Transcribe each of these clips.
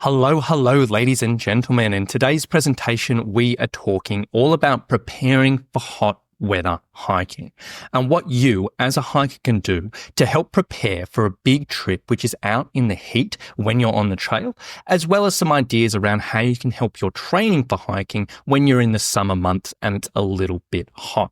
Hello, ladies and gentlemen. In today's presentation, we are talking all about preparing for hot weather hiking and what you as a hiker can do to help prepare for a big trip which is out in the heat when you're on the trail, as well as some ideas around how you can help your training for hiking when you're in the summer months and it's a little bit hot.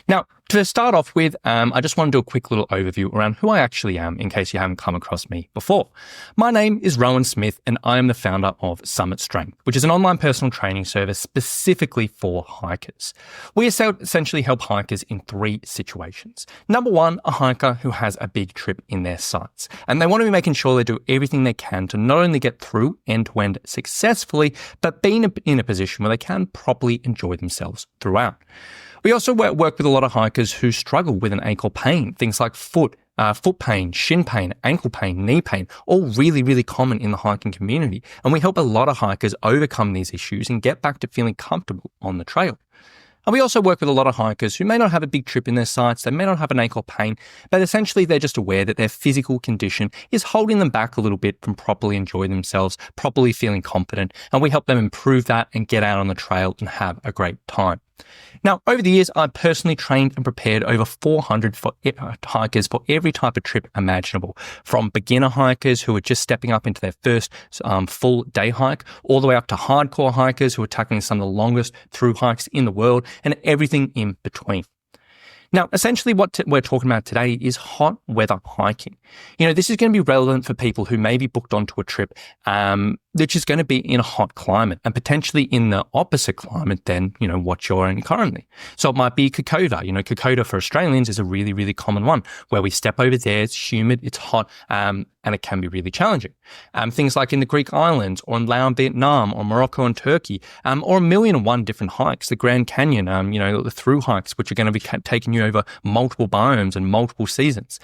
Now, to start off with, I just want to do a quick little overview around who I actually am in case you haven't come across me before. My name is Rowan Smith and I am the founder of Summit Strength, which is an online personal training service specifically for hikers. We essentially help hikers in three situations. Number one, a hiker who has a big trip in their sights and they want to be making sure they do everything they can to not only get through end to end successfully, but be in a position where they can properly enjoy themselves throughout. We also work with a lot of hikers who struggle with an ankle pain, things like foot pain, shin pain, ankle pain, knee pain, all really, really common in the hiking community. And we help a lot of hikers overcome these issues and get back to feeling comfortable on the trail. And we also work with a lot of hikers who may not have a big trip in their sights, they may not have an ankle pain, but essentially they're just aware that their physical condition is holding them back a little bit from properly enjoying themselves, properly feeling confident, and we help them improve that and get out on the trail and have a great time. Now, over the years, I've personally trained and prepared over 400 hikers for every type of trip imaginable, from beginner hikers who are just stepping up into their first full day hike, all the way up to hardcore hikers who are tackling some of the longest through hikes in the world, and everything in between. Now, essentially what we're talking about today is hot weather hiking. This is going to be relevant for people who may be booked onto a trip which is going to be in a hot climate and potentially in the opposite climate than, what you're in currently. So it might be Kokoda. Kokoda for Australians is a really, really common one where we step over there, it's humid, it's hot, and it can be really challenging. Things like in the Greek islands or in Laos, Vietnam or Morocco and Turkey, or 1,000,001 different hikes, the Grand Canyon, the through hikes, which are going to be taking you over multiple biomes and multiple seasons.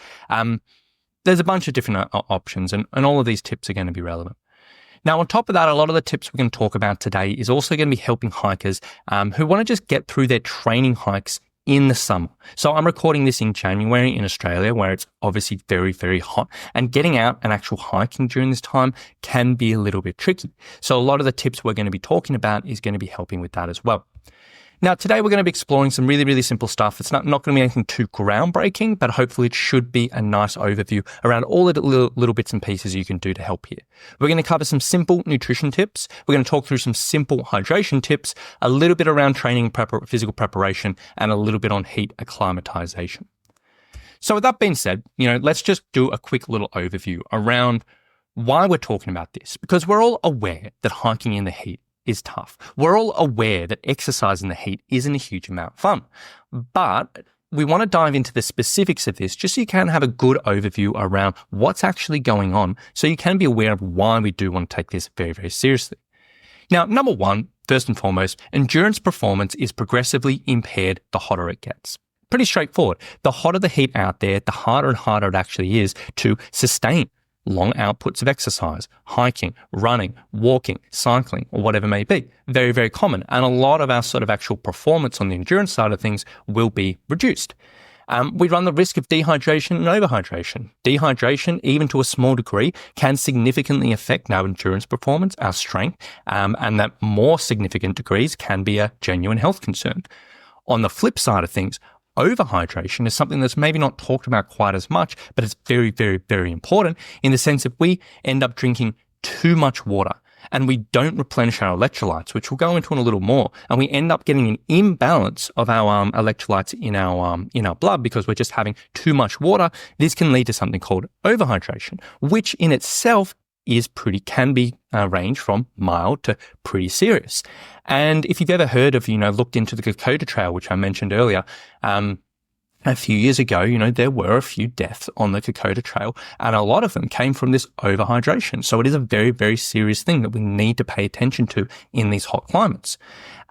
There's a bunch of different options and all of these tips are going to be relevant. Now, on top of that, a lot of the tips we're going to talk about today is also going to be helping hikers who want to just get through their training hikes in the summer. So I'm recording this in January in Australia, where it's obviously very, very hot, and getting out and actual hiking during this time can be a little bit tricky. So a lot of the tips we're going to be talking about is going to be helping with that as well. Now, today we're going to be exploring some really, really simple stuff. It's not going to be anything too groundbreaking, but hopefully it should be a nice overview around all the little bits and pieces you can do to help here. We're going to cover some simple nutrition tips. We're going to talk through some simple hydration tips, a little bit around training, physical preparation, and a little bit on heat acclimatization. So with that being said, let's just do a quick little overview around why we're talking about this, because we're all aware that hiking in the heat is tough. We're all aware that exercise in the heat isn't a huge amount of fun, but we want to dive into the specifics of this just so you can have a good overview around what's actually going on so you can be aware of why we do want to take this very, very seriously. Now, number one, first and foremost, endurance performance is progressively impaired the hotter it gets. Pretty straightforward. The hotter the heat out there, the harder and harder it actually is to sustain long outputs of exercise, hiking, running, walking, cycling, or whatever it may be. Very, very common. And a lot of our sort of actual performance on the endurance side of things will be reduced. We run the risk of dehydration and overhydration. Dehydration, even to a small degree, can significantly affect our endurance performance, our strength, and that more significant degrees can be a genuine health concern. On the flip side of things, overhydration is something that's maybe not talked about quite as much, but it's very, very, very important in the sense that we end up drinking too much water and we don't replenish our electrolytes, which we'll go into in a little more, and we end up getting an imbalance of our electrolytes in our blood because we're just having too much water. This can lead to something called overhydration, which in itself can be range from mild to pretty serious. And if you've ever heard of, looked into the Kokoda Trail, which I mentioned earlier, a few years ago, there were a few deaths on the Kokoda Trail, and a lot of them came from this overhydration. So it is a very, very serious thing that we need to pay attention to in these hot climates.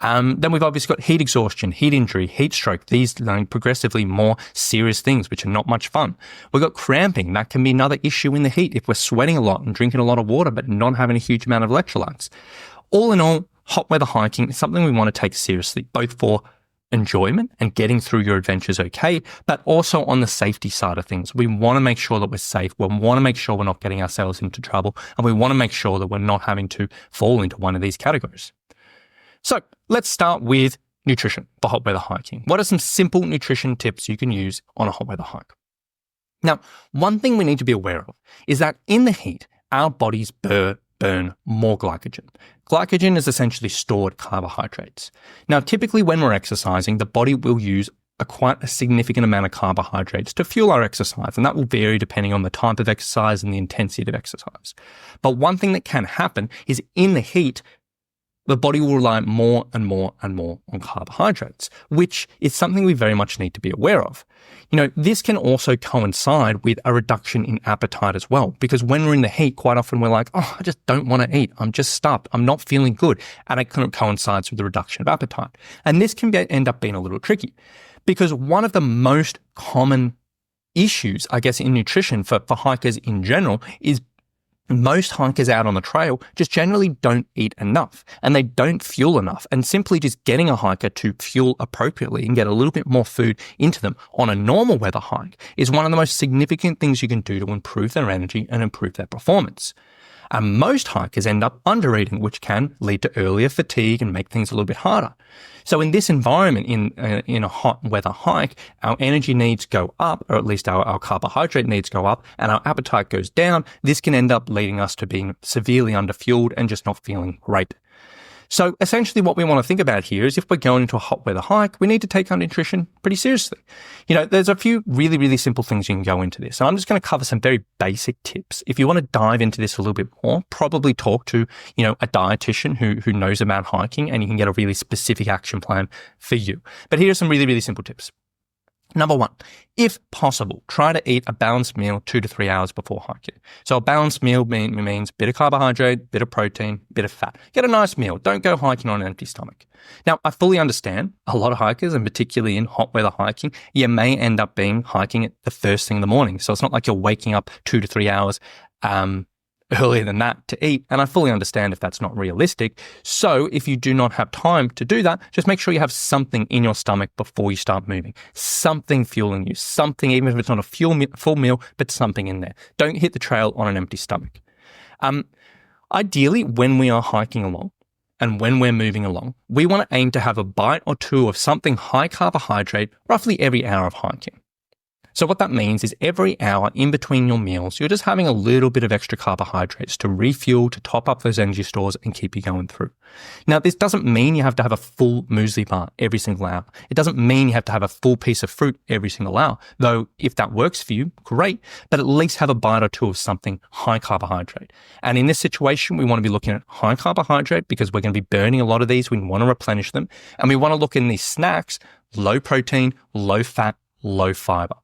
Then we've obviously got heat exhaustion, heat injury, heat stroke, these progressively more serious things, which are not much fun. We've got cramping. That can be another issue in the heat if we're sweating a lot and drinking a lot of water, but not having a huge amount of electrolytes. All in all, hot weather hiking is something we want to take seriously, both for enjoyment and getting through your adventures okay, but also on the safety side of things. We want to make sure that we're safe. We want to make sure we're not getting ourselves into trouble, and we want to make sure that we're not having to fall into one of these categories. So let's start with nutrition for hot weather hiking. What are some simple nutrition tips you can use on a hot weather hike? Now, one thing we need to be aware of is that in the heat, our bodies burn more glycogen. Glycogen is essentially stored carbohydrates. Now, typically when we're exercising, the body will use quite a significant amount of carbohydrates to fuel our exercise, and that will vary depending on the type of exercise and the intensity of exercise. But one thing that can happen is in the heat, the body will rely more and more and more on carbohydrates, which is something we very much need to be aware of. This can also coincide with a reduction in appetite as well, because when we're in the heat, quite often we're like, I just don't want to eat. I'm just stuffed. I'm not feeling good. And it kind of coincides with the reduction of appetite. And this can end up being a little tricky, because one of the most common issues, I guess, in nutrition for hikers in general is most hikers out on the trail just generally don't eat enough, and they don't fuel enough, and simply just getting a hiker to fuel appropriately and get a little bit more food into them on a normal weather hike is one of the most significant things you can do to improve their energy and improve their performance. And most hikers end up under-eating, which can lead to earlier fatigue and make things a little bit harder. So in this environment, in a hot weather hike, our energy needs go up, or at least our carbohydrate needs go up, and our appetite goes down. This can end up leading us to being severely underfueled and just not feeling great. So essentially what we want to think about here is if we're going into a hot weather hike, we need to take our nutrition pretty seriously. There's a few really, really simple things you can go into this. And I'm just going to cover some very basic tips. If you want to dive into this a little bit more, probably talk to, a dietitian who knows about hiking, and you can get a really specific action plan for you. But here are some really, really simple tips. Number one, if possible, try to eat a balanced meal 2 to 3 hours before hiking. So a balanced meal means bit of carbohydrate, bit of protein, bit of fat. Get a nice meal. Don't go hiking on an empty stomach. Now, I fully understand a lot of hikers, and particularly in hot weather hiking, you may end up hiking at the first thing in the morning. So it's not like you're waking up 2 to 3 hours earlier than that to eat. And I fully understand if that's not realistic. So if you do not have time to do that, just make sure you have something in your stomach before you start moving. Something fueling you, something, even if it's not a full meal, but something in there. Don't hit the trail on an empty stomach. Ideally, when we are hiking along and when we're moving along, we want to aim to have a bite or two of something high carbohydrate roughly every hour of hiking. So what that means is every hour in between your meals, you're just having a little bit of extra carbohydrates to refuel, to top up those energy stores and keep you going through. Now, this doesn't mean you have to have a full muesli bar every single hour. It doesn't mean you have to have a full piece of fruit every single hour, though if that works for you, great, but at least have a bite or two of something high carbohydrate. And in this situation, we want to be looking at high carbohydrate because we're going to be burning a lot of these. We want to replenish them. And we want to look in these snacks, low protein, low fat, low fiber.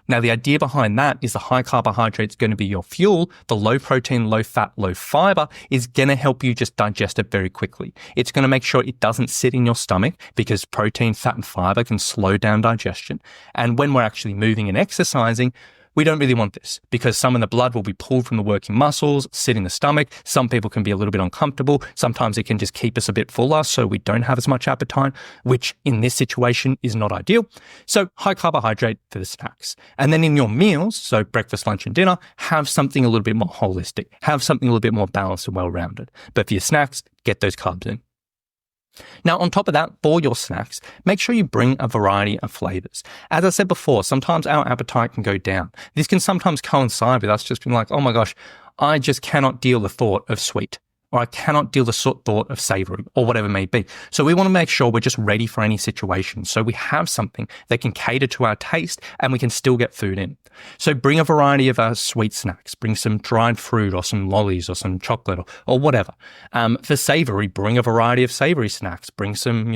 Now, the idea behind that is the high carbohydrate is going to be your fuel. The low protein, low fat, low fiber is going to help you just digest it very quickly. It's going to make sure it doesn't sit in your stomach because protein, fat, and fiber can slow down digestion. And when we're actually moving and exercising, we don't really want this because some of the blood will be pulled from the working muscles, sit in the stomach. Some people can be a little bit uncomfortable. Sometimes it can just keep us a bit fuller so we don't have as much appetite, which in this situation is not ideal. So high carbohydrate for the snacks. And then in your meals, so breakfast, lunch, and dinner, have something a little bit more holistic. Have something a little bit more balanced and well-rounded. But for your snacks, get those carbs in. Now, on top of that, for your snacks, make sure you bring a variety of flavors. As I said before, sometimes our appetite can go down. This can sometimes coincide with us just being like, oh my gosh, I just cannot deal the thought of sweet, or I cannot deal the thought of savory, or whatever it may be. So we want to make sure we're just ready for any situation. So we have something that can cater to our taste and we can still get food in. So bring a variety of sweet snacks, bring some dried fruit or some lollies or some chocolate or whatever. For savory, bring a variety of savory snacks, bring some,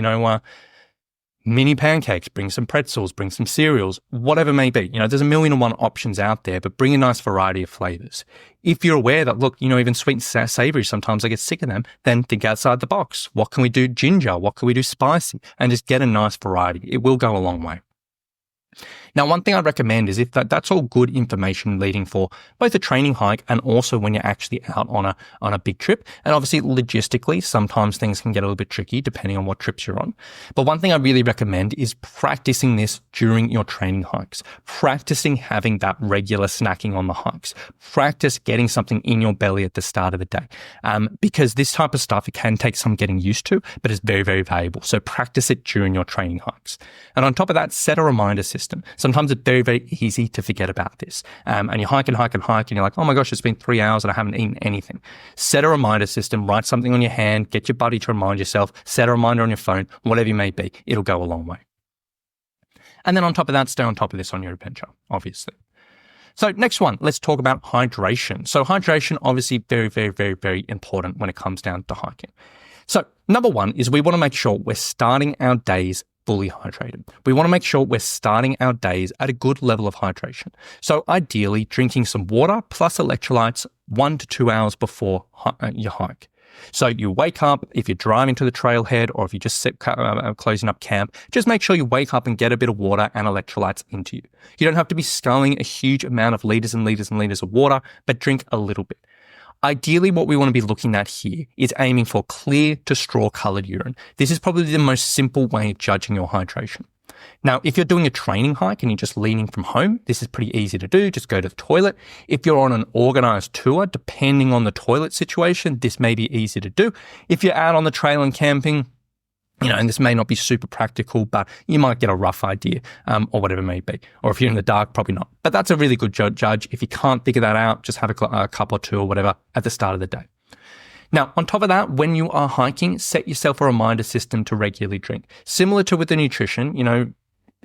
mini pancakes, bring some pretzels, bring some cereals, whatever it may be. There's a million and one options out there, but bring a nice variety of flavors. If you're aware that, look, even sweet and savory, sometimes I get sick of them, then think outside the box. What can we do ginger? What can we do spicy? And just get a nice variety. It will go a long way. Now, one thing I recommend is if that's all good information leading for both a training hike and also when you're actually out on a big trip. And obviously logistically, sometimes things can get a little bit tricky depending on what trips you're on. But one thing I really recommend is practicing this during your training hikes, practicing having that regular snacking on the hikes, practice getting something in your belly at the start of the day. Because this type of stuff, it can take some getting used to, but it's very, very valuable. So practice it during your training hikes. And on top of that, set a reminder system. Sometimes it's very, very easy to forget about this. And you hike and hike and hike and you're like, oh my gosh, it's been 3 hours and I haven't eaten anything. Set a reminder system, write something on your hand, get your buddy to remind yourself, set a reminder on your phone, whatever you may be, it'll go a long way. And then on top of that, stay on top of this on your adventure, obviously. So next one, let's talk about hydration. So hydration, obviously very, very, very, very important when it comes down to hiking. So number one is we want to make sure we're starting our days fully hydrated. We want to make sure we're starting our days at a good level of hydration. So ideally, drinking some water plus electrolytes 1 to 2 hours before your hike. So you wake up, if you're driving to the trailhead or if you just closing up camp, just make sure you wake up and get a bit of water and electrolytes into you. You don't have to be sculling a huge amount of liters and liters and liters of water, but drink a little bit. Ideally, what we want to be looking at here is aiming for clear to straw-colored urine. This is probably the most simple way of judging your hydration. Now, if you're doing a training hike and you're just leaving from home, this is pretty easy to do. Just go to the toilet. If you're on an organized tour, depending on the toilet situation, this may be easy to do. If you're out on the trail and camping, and this may not be super practical, but you might get a rough idea, or whatever it may be. Or if you're in the dark, probably not. But that's a really good judge. If you can't figure that out, just have a cup or two or whatever at the start of the day. Now, on top of that, when you are hiking, set yourself a reminder system to regularly drink. Similar to with the nutrition,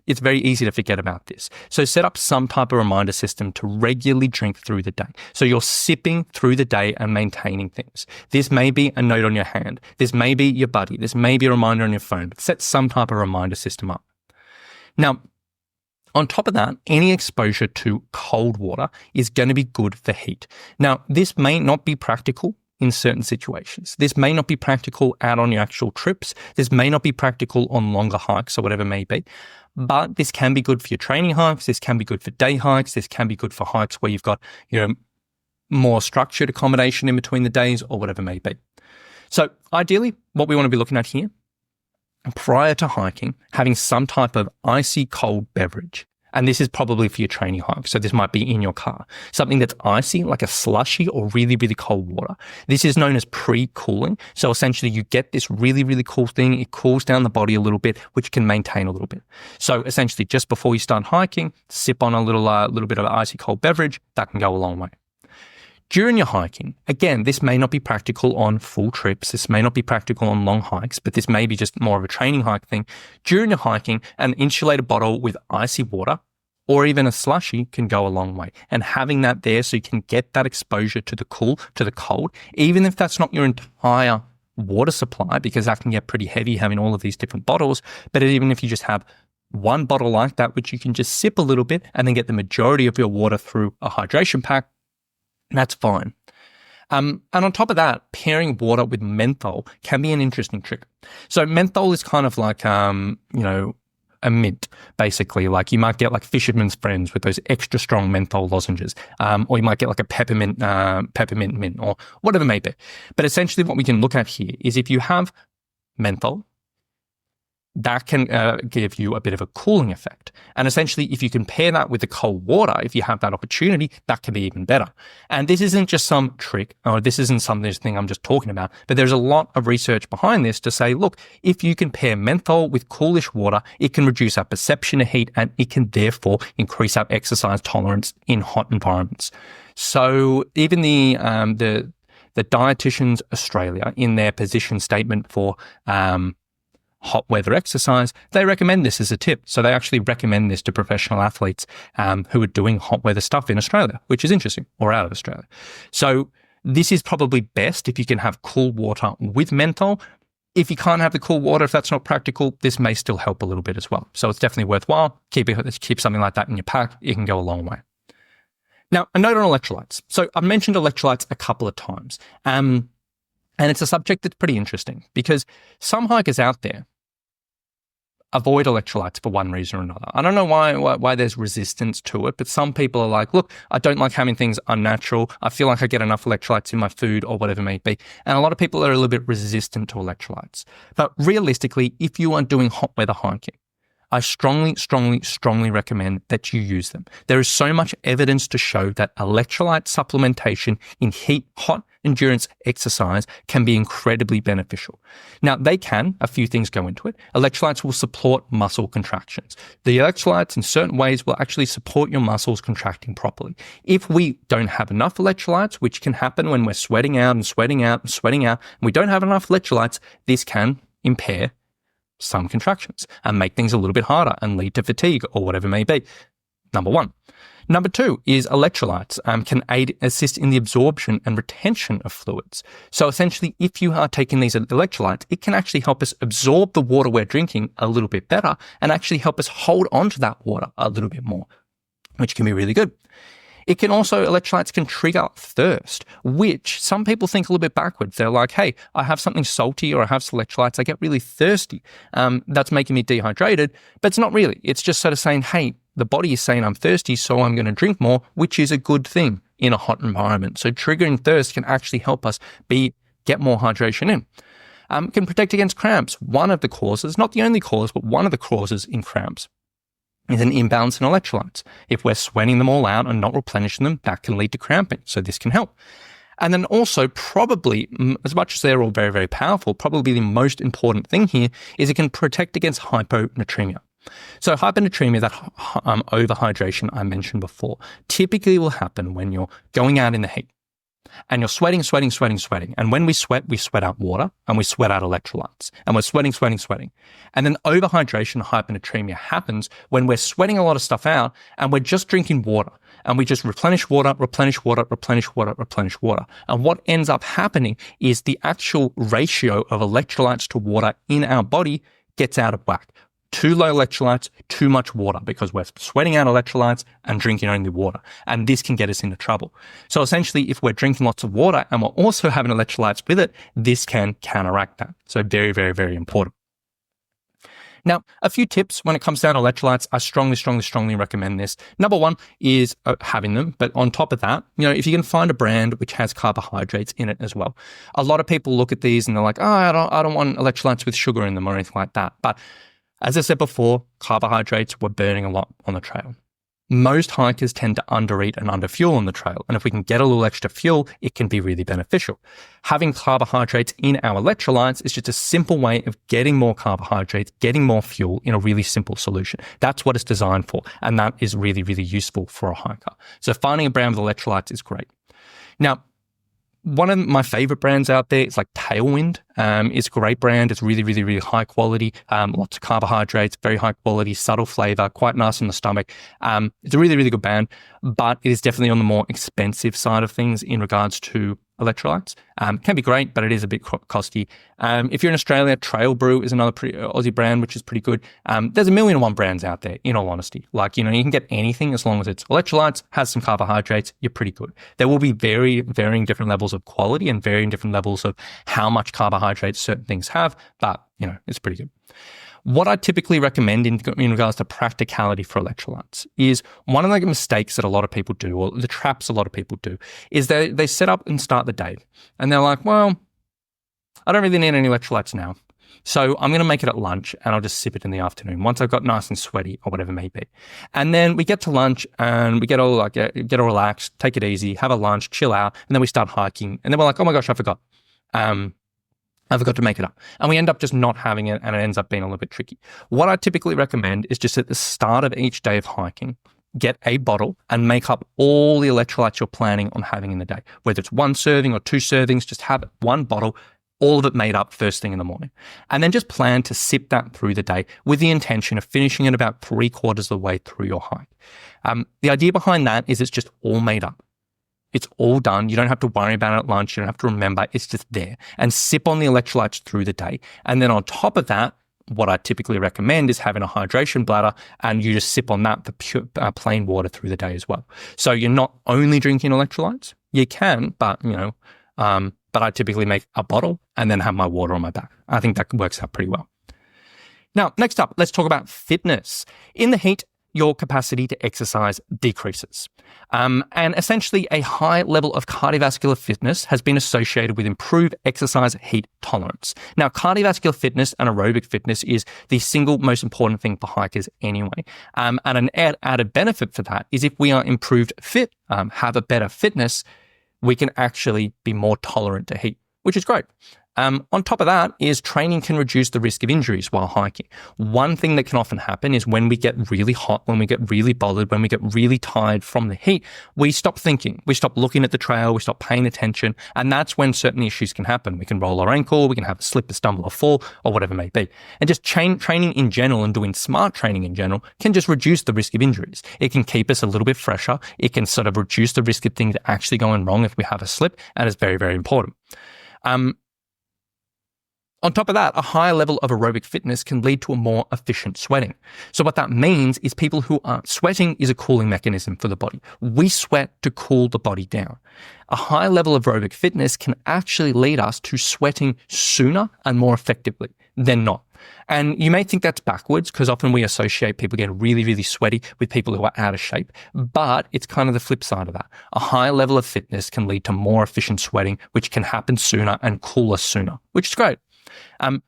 it's very easy to forget about this. So set up some type of reminder system to regularly drink through the day. So you're sipping through the day and maintaining things. This may be a note on your hand. This may be your buddy. This may be a reminder on your phone, but set some type of reminder system up. Now, on top of that, any exposure to cold water is going to be good for heat. Now, this may not be practical in certain situations. This may not be practical out on your actual trips. This may not be practical on longer hikes or whatever it may be. But this can be good for your training hikes. This can be good for day hikes. This can be good for hikes where you've got, more structured accommodation in between the days or whatever it may be. So ideally, what we want to be looking at here, prior to hiking, having some type of icy cold beverage. And this is probably for your training hike. So this might be in your car. Something that's icy, like a slushy or really, really cold water. This is known as pre-cooling. So essentially you get this really, really cool thing. It cools down the body a little bit, which can maintain a little bit. So essentially just before you start hiking, sip on a little bit of icy cold beverage. That can go a long way. During your hiking, again, this may not be practical on full trips. This may not be practical on long hikes, but this may be just more of a training hike thing. During your hiking, an insulated bottle with icy water or even a slushy can go a long way. And having that there so you can get that exposure to the cold, even if that's not your entire water supply, because that can get pretty heavy having all of these different bottles. But even if you just have one bottle like that, which you can just sip a little bit and then get the majority of your water through a hydration pack, that's fine. And on top of that, pairing water with menthol can be an interesting trick. So menthol is kind of like, a mint, basically. Like you might get like Fisherman's Friends with those extra strong menthol lozenges, or you might get like a peppermint mint or whatever it may be. But essentially what we can look at here is if you have menthol, that can give you a bit of a cooling effect. And essentially, if you can pair that with the cold water, if you have that opportunity, that can be even better. And this isn't just some trick, or this isn't something I'm just talking about, but there's a lot of research behind this to say, look, if you can pair menthol with coolish water, it can reduce our perception of heat and it can therefore increase our exercise tolerance in hot environments. So even the Dietitians Australia, in their position statement for hot weather exercise, they recommend this as a tip. So they actually recommend this to professional athletes who are doing hot weather stuff in Australia, which is interesting, or out of Australia. So this is probably best if you can have cool water with menthol. If you can't have the cool water, if that's not practical, this may still help a little bit as well. So it's definitely worthwhile. Keep something like that in your pack. It can go a long way. Now, a note on electrolytes. So I've mentioned electrolytes a couple of times. And it's a subject that's pretty interesting because some hikers out there avoid electrolytes for one reason or another. I don't know why there's resistance to it, but some people are like, look, I don't like having things unnatural. I feel like I get enough electrolytes in my food or whatever it may be. And a lot of people are a little bit resistant to electrolytes. But realistically, if you are doing hot weather hiking, I strongly, strongly, strongly recommend that you use them. There is so much evidence to show that electrolyte supplementation in hot endurance exercise can be incredibly beneficial. Now, a few things go into it. Electrolytes will support muscle contractions. The electrolytes in certain ways will actually support your muscles contracting properly. If we don't have enough electrolytes, which can happen when we're sweating out and sweating out and sweating out, and we don't have enough electrolytes, this can impair some contractions and make things a little bit harder and lead to fatigue or whatever it may be. Number one. Number two is electrolytes can assist in the absorption and retention of fluids. So essentially, if you are taking these electrolytes, it can actually help us absorb the water we're drinking a little bit better and actually help us hold on to that water a little bit more, which can be really good. Electrolytes can trigger thirst, which some people think a little bit backwards. They're like, hey, I have something salty or I have some electrolytes, I get really thirsty. That's making me dehydrated, but it's not really. It's just sort of saying, hey, the body is saying I'm thirsty, so I'm going to drink more, which is a good thing in a hot environment. So triggering thirst can actually help us get more hydration in. Can protect against cramps. One of the causes, not the only cause, but one of the causes in cramps is an imbalance in electrolytes. If we're sweating them all out and not replenishing them, that can lead to cramping. So this can help. And then also probably, as much as they're all very, very powerful, probably the most important thing here is it can protect against hyponatremia. So hyponatremia, that overhydration I mentioned before, typically will happen when you're going out in the heat and you're sweating. And when we sweat out water and we sweat out electrolytes and we're sweating. And then overhydration, hyponatremia happens when we're sweating a lot of stuff out and we're just drinking water and we just replenish water. And what ends up happening is the actual ratio of electrolytes to water in our body gets out of whack. Too low electrolytes, too much water, because we're sweating out electrolytes and drinking only water. And this can get us into trouble. So essentially, if we're drinking lots of water and we're also having electrolytes with it, this can counteract that. So very, very, very important. Now, a few tips when it comes down to electrolytes. I strongly recommend this. Number one is having them. But on top of that, if you can find a brand which has carbohydrates in it as well. A lot of people look at these and they're like, oh, I don't want electrolytes with sugar in them or anything like that. But as I said before, carbohydrates were burning a lot on the trail. Most hikers tend to undereat and underfuel on the trail, and if we can get a little extra fuel, it can be really beneficial. Having carbohydrates in our electrolytes is just a simple way of getting more carbohydrates, getting more fuel in a really simple solution. That's what it's designed for, and that is really, really useful for a hiker. So finding a brand with electrolytes is great. Now, one of my favorite brands out there is like Tailwind. It's a great brand. It's really, really, really high quality. Lots of carbohydrates, very high quality, subtle flavor, quite nice on the stomach. It's a really, really good brand, but it is definitely on the more expensive side of things in regards to electrolytes. Can be great, but it is a bit costly. If you're in Australia, Trail Brew is another pretty Aussie brand, which is pretty good. There's a million and one brands out there, in all honesty. Like, you can get anything as long as it's electrolytes, has some carbohydrates, you're pretty good. There will be varying different levels of quality and varying different levels of how much carbohydrates certain things have, but, it's pretty good. What I typically recommend in regards to practicality for electrolytes is one of the mistakes that a lot of people do, or the traps a lot of people do, is they set up and start the day. And they're like, well, I don't really need any electrolytes now. So I'm going to make it at lunch and I'll just sip it in the afternoon once I've got nice and sweaty or whatever it may be. And then we get to lunch and we get all relaxed, take it easy, have a lunch, chill out. And then we start hiking. And then we're like, oh my gosh, I forgot to make it up. And we end up just not having it and it ends up being a little bit tricky. What I typically recommend is just at the start of each day of hiking, get a bottle and make up all the electrolytes you're planning on having in the day. Whether it's 1 serving or 2 servings, just have one bottle, all of it made up first thing in the morning. And then just plan to sip that through the day with the intention of finishing it about 3/4 of the way through your hike. The idea behind that is it's just all made up. It's all done. You don't have to worry about it at lunch. You don't have to remember. It's just there. And sip on the electrolytes through the day. And then on top of that, what I typically recommend is having a hydration bladder and you just sip on that, the pure, plain water through the day as well. So you're not only drinking electrolytes. You can, but, but I typically make a bottle and then have my water on my back. I think that works out pretty well. Now, next up, let's talk about fitness. In the heat, your capacity to exercise decreases. And essentially, a high level of cardiovascular fitness has been associated with improved exercise heat tolerance. Now, cardiovascular fitness and aerobic fitness is the single most important thing for hikers anyway. And an added benefit for that is if we are improved fit, have a better fitness, we can actually be more tolerant to heat, which is great. On top of that is training can reduce the risk of injuries while hiking. One thing that can often happen is when we get really hot, when we get really bothered, when we get really tired from the heat, we stop thinking, we stop looking at the trail, we stop paying attention, and that's when certain issues can happen. We can roll our ankle, we can have a slip, a stumble, or fall, or whatever it may be. And just training in general and doing smart training in general can just reduce the risk of injuries. It can keep us a little bit fresher. It can sort of reduce the risk of things actually going wrong if we have a slip, and it's very, very important. On top of that, a higher level of aerobic fitness can lead to a more efficient sweating. So what that means is people who are sweating is a cooling mechanism for the body. We sweat to cool the body down. A high level of aerobic fitness can actually lead us to sweating sooner and more effectively than not. And you may think that's backwards because often we associate people getting really, really sweaty with people who are out of shape, but it's kind of the flip side of that. A high level of fitness can lead to more efficient sweating, which can happen sooner and cool us sooner, which is great.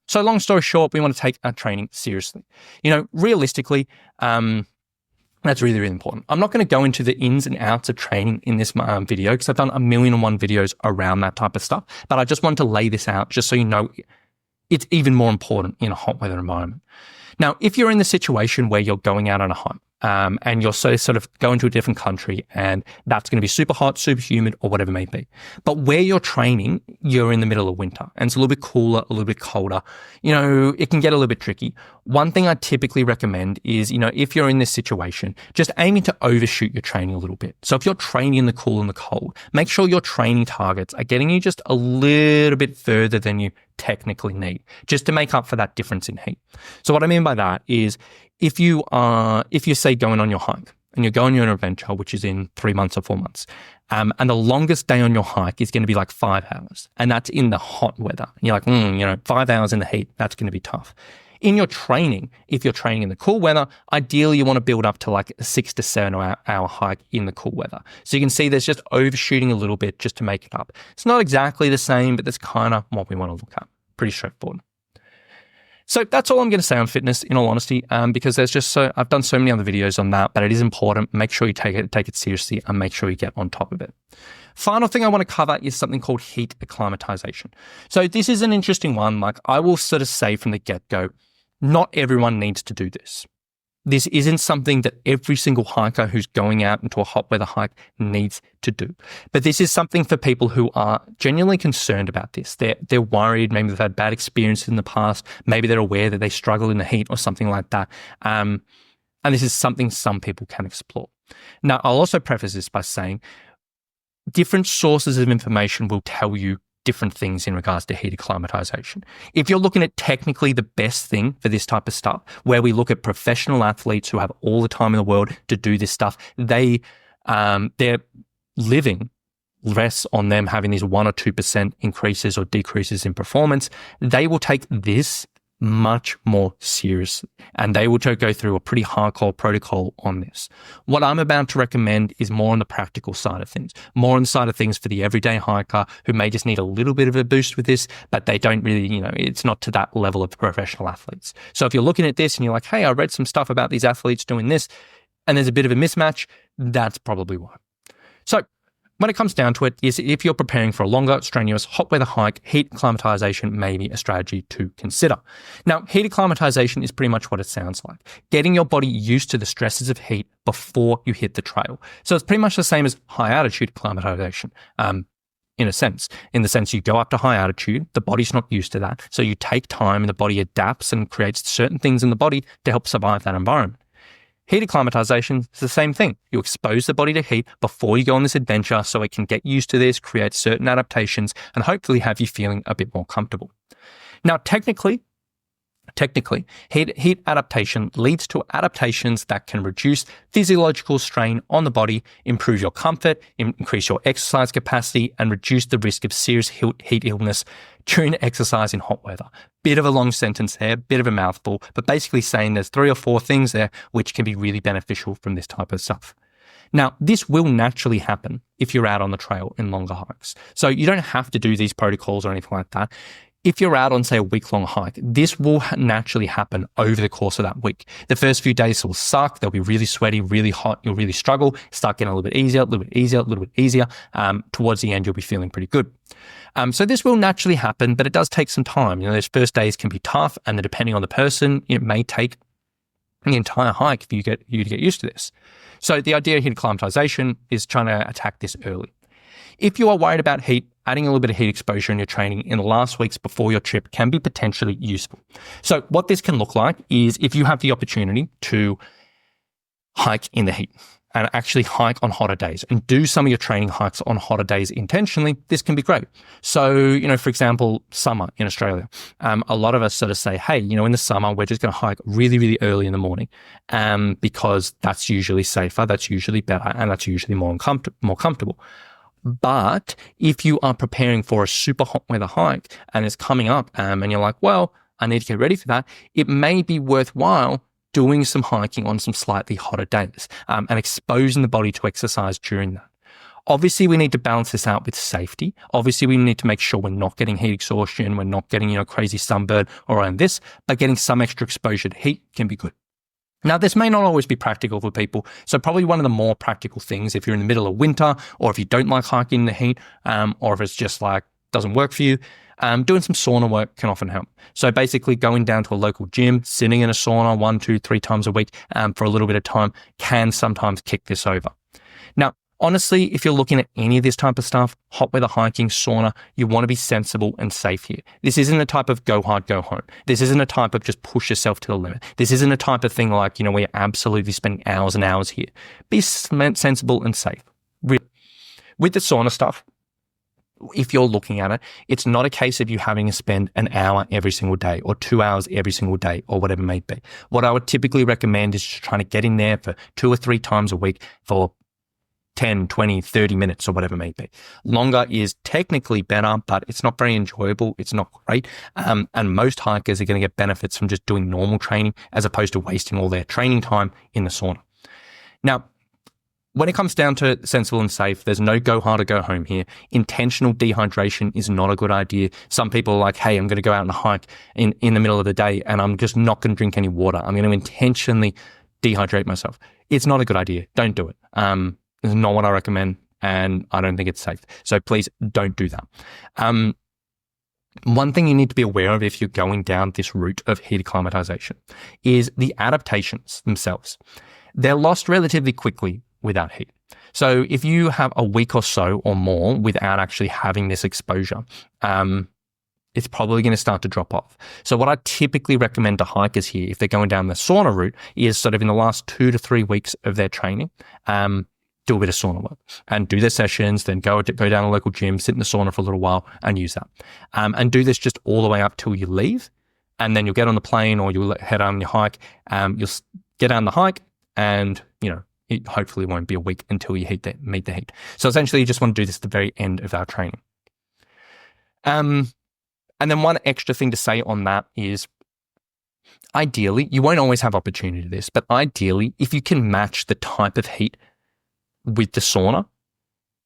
So long story short, we want to take our training seriously. Realistically, that's really, really important. I'm not going to go into the ins and outs of training in this video because I've done 1,000,001 videos around that type of stuff, but I just want to lay this out just so you know it's even more important in a hot weather environment. Now, if you're in the situation where you're going out on a hike, and you're sort of going to a different country and that's going to be super hot, super humid, or whatever it may be. But where you're training, you're in the middle of winter and it's a little bit cooler, a little bit colder. It can get a little bit tricky. One thing I typically recommend is, if you're in this situation, just aiming to overshoot your training a little bit. So if you're training in the cool and the cold, make sure your training targets are getting you just a little bit further than you technically need, just to make up for that difference in heat. So what I mean by that is, if you're say going on your hike and you're going on your adventure, which is in 3 months or 4 months, and the longest day on your hike is going to be like 5 hours, and that's in the hot weather. And you're like, 5 hours in the heat, that's going to be tough. In your training, if you're training in the cool weather, ideally you want to build up to like a 6 to 7 hour hike in the cool weather. So you can see there's just overshooting a little bit just to make it up. It's not exactly the same, but that's kind of what we want to look at. Pretty straightforward. So that's all I'm going to say on fitness, in all honesty, because I've done so many other videos on that, but it is important. Make sure you take it seriously and make sure you get on top of it. Final thing I want to cover is something called heat acclimatization. So this is an interesting one. Like I will sort of say from the get-go, not everyone needs to do this. This isn't something that every single hiker who's going out into a hot weather hike needs to do. But this is something for people who are genuinely concerned about this. They're worried, maybe they've had bad experiences in the past, maybe they're aware that they struggle in the heat or something like that. And this is something some people can explore. Now, I'll also preface this by saying different sources of information will tell you different things in regards to heat acclimatization. If you're looking at technically the best thing for this type of stuff, where we look at professional athletes who have all the time in the world to do this stuff, their living rests on them having these 1 or 2% increases or decreases in performance. They will take this much more seriously, and they will go through a pretty hardcore protocol on this. What I'm about to recommend is more on the practical side of things, more on the side of things for the everyday hiker who may just need a little bit of a boost with this, but they don't really, it's not to that level of professional athletes. So if you're looking at this and you're like, hey, I read some stuff about these athletes doing this, and there's a bit of a mismatch, that's probably why. So when it comes down to it, is if you're preparing for a longer, strenuous, hot weather hike, heat acclimatization may be a strategy to consider. Now, heat acclimatization is pretty much what it sounds like. Getting your body used to the stresses of heat before you hit the trail. So it's pretty much the same as high altitude acclimatization. In the sense you go up to high altitude, the body's not used to that. So you take time and the body adapts and creates certain things in the body to help survive that environment. Heat acclimatization is the same thing. You expose the body to heat before you go on this adventure so it can get used to this, create certain adaptations, and hopefully have you feeling a bit more comfortable. Now, technically, heat adaptation leads to adaptations that can reduce physiological strain on the body, improve your comfort, increase your exercise capacity, and reduce the risk of serious heat illness during exercise in hot weather. Bit of a long sentence there, bit of a mouthful, but basically saying there's 3 or 4 things there which can be really beneficial from this type of stuff. Now, this will naturally happen if you're out on the trail in longer hikes. So you don't have to do these protocols or anything like that. If you're out on, say, a week-long hike, this will naturally happen over the course of that week. The first few days will suck. They'll be really sweaty, really hot. You'll really struggle. Start getting a little bit easier, a little bit easier, a little bit easier. Towards the end, you'll be feeling pretty good. So this will naturally happen, but it does take some time. Those first days can be tough, and then depending on the person, it may take the entire hike for you to get used to this. So the idea of heat acclimatization is trying to attack this early. If you are worried about heat, adding a little bit of heat exposure in your training in the last weeks before your trip can be potentially useful. So what this can look like is if you have the opportunity to hike in the heat and actually hike on hotter days and do some of your training hikes on hotter days intentionally, this can be great. So, for example, summer in Australia, a lot of us sort of say, hey, in the summer, we're just going to hike really, really early in the morning because that's usually safer, that's usually better, and that's usually more comfortable. But if you are preparing for a super hot weather hike and it's coming up and you're like, well, I need to get ready for that, it may be worthwhile doing some hiking on some slightly hotter days and exposing the body to exercise during that. Obviously, we need to balance this out with safety. Obviously, we need to make sure we're not getting heat exhaustion, we're not getting, crazy sunburn or around this, but getting some extra exposure to heat can be good. Now, this may not always be practical for people, so probably one of the more practical things, if you're in the middle of winter or if you don't like hiking in the heat or if it's just doesn't work for you, doing some sauna work can often help. So basically going down to a local gym, sitting in a sauna 1, 2, 3 times a week for a little bit of time can sometimes kick this over. Now, honestly, if you're looking at any of this type of stuff, hot weather hiking, sauna, you want to be sensible and safe here. This isn't a type of go hard, go home. This isn't a type of just push yourself to the limit. This isn't a type of thing where you're absolutely spending hours and hours here. Be sensible and safe. Really. With the sauna stuff, if you're looking at it, it's not a case of you having to spend an hour every single day or 2 hours every single day or whatever it may be. What I would typically recommend is just trying to get in there for 2 or 3 times a week for 10, 20, 30 minutes or whatever it may be. Longer is technically better, but it's not very enjoyable. It's not great. And most hikers are going to get benefits from just doing normal training as opposed to wasting all their training time in the sauna. Now, when it comes down to sensible and safe, there's no go hard or go home here. Intentional dehydration is not a good idea. Some people are like, hey, I'm going to go out and hike in the middle of the day and I'm just not going to drink any water. I'm going to intentionally dehydrate myself. It's not a good idea. Don't do it. It's not what I recommend, and I don't think it's safe. So please don't do that. One thing you need to be aware of if you're going down this route of heat acclimatization is the adaptations themselves. They're lost relatively quickly without heat. So if you have a week or so or more without actually having this exposure, it's probably going to start to drop off. So what I typically recommend to hikers here, if they're going down the sauna route, is sort of in the last 2 to 3 weeks of their training, do a bit of sauna work and do their sessions, then go down a local gym, sit in the sauna for a little while and use that. And do this just all the way up till you leave. And then you'll get on the plane or you'll head on your hike. You'll get on the hike and, it hopefully won't be a week until you meet the heat. So essentially you just want to do this at the very end of our training. And then one extra thing to say on that is, ideally, you won't always have opportunity to this, but ideally, if you can match the type of heat with the sauna,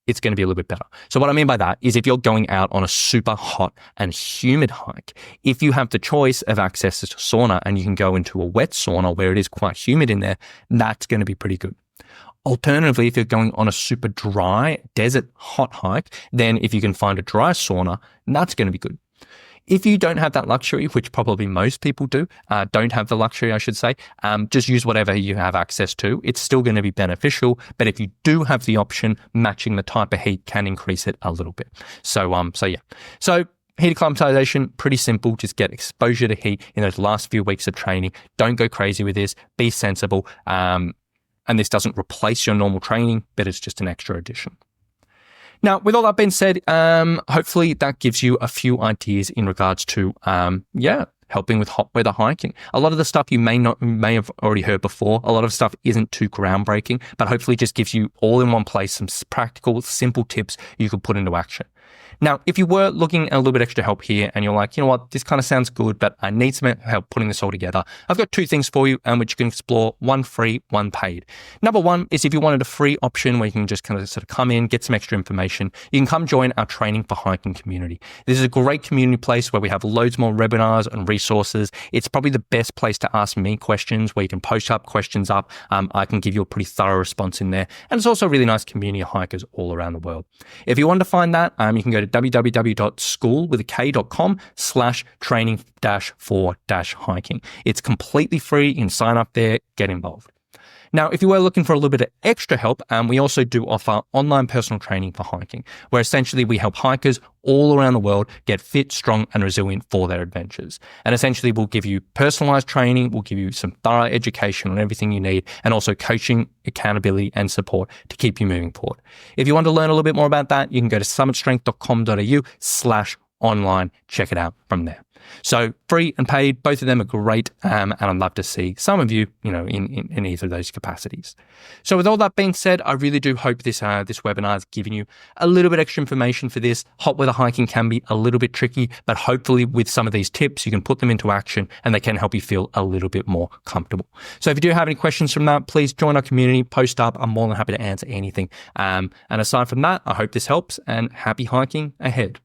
it's going to be a little bit better. So what I mean by that is if you're going out on a super hot and humid hike, if you have the choice of access to sauna and you can go into a wet sauna where it is quite humid in there, that's going to be pretty good. Alternatively, if you're going on a super dry desert hot hike, then if you can find a dry sauna, that's going to be good. If you don't have that luxury, which probably most people don't have the luxury, I should say, just use whatever you have access to. It's still going to be beneficial, but if you do have the option, matching the type of heat can increase it a little bit. So yeah. So heat acclimatization, pretty simple. Just get exposure to heat in those last few weeks of training. Don't go crazy with this. Be sensible. And this doesn't replace your normal training, but it's just an extra addition. Now, with all that being said, hopefully that gives you a few ideas in regards to, helping with hot weather hiking. A lot of the stuff you may have already heard before. A lot of stuff isn't too groundbreaking, but hopefully just gives you all in one place some practical, simple tips you could put into action. Now, if you were looking at a little bit extra help here and you're like, you know what, this kind of sounds good, but I need some help putting this all together, I've got two things for you, which you can explore, one free, one paid. Number one is if you wanted a free option where you can just kind of sort of come in, get some extra information, you can come join our Training for Hiking community. This is a great community place where we have loads more webinars and resources. It's probably the best place to ask me questions, where you can post up questions up. I can give you a pretty thorough response in there. And it's also a really nice community of hikers all around the world. If you want to find that, you can go to www.school.com/training-for-hiking. It's completely free. You can sign up there, get involved. Now, if you were looking for a little bit of extra help, we also do offer online personal training for hiking, where essentially we help hikers all around the world get fit, strong, and resilient for their adventures. And essentially, we'll give you personalized training, we'll give you some thorough education on everything you need, and also coaching, accountability, and support to keep you moving forward. If you want to learn a little bit more about that, you can go to summitstrength.com.au/online. Check it out from there. So free and paid, both of them are great, and I'd love to see some of you, in either of those capacities. So with all that being said, I really do hope this webinar has given you a little bit extra information for this. Hot weather hiking can be a little bit tricky, but hopefully with some of these tips, you can put them into action and they can help you feel a little bit more comfortable. So if you do have any questions from that, please join our community, post up. I'm more than happy to answer anything. And aside from that, I hope this helps and happy hiking ahead.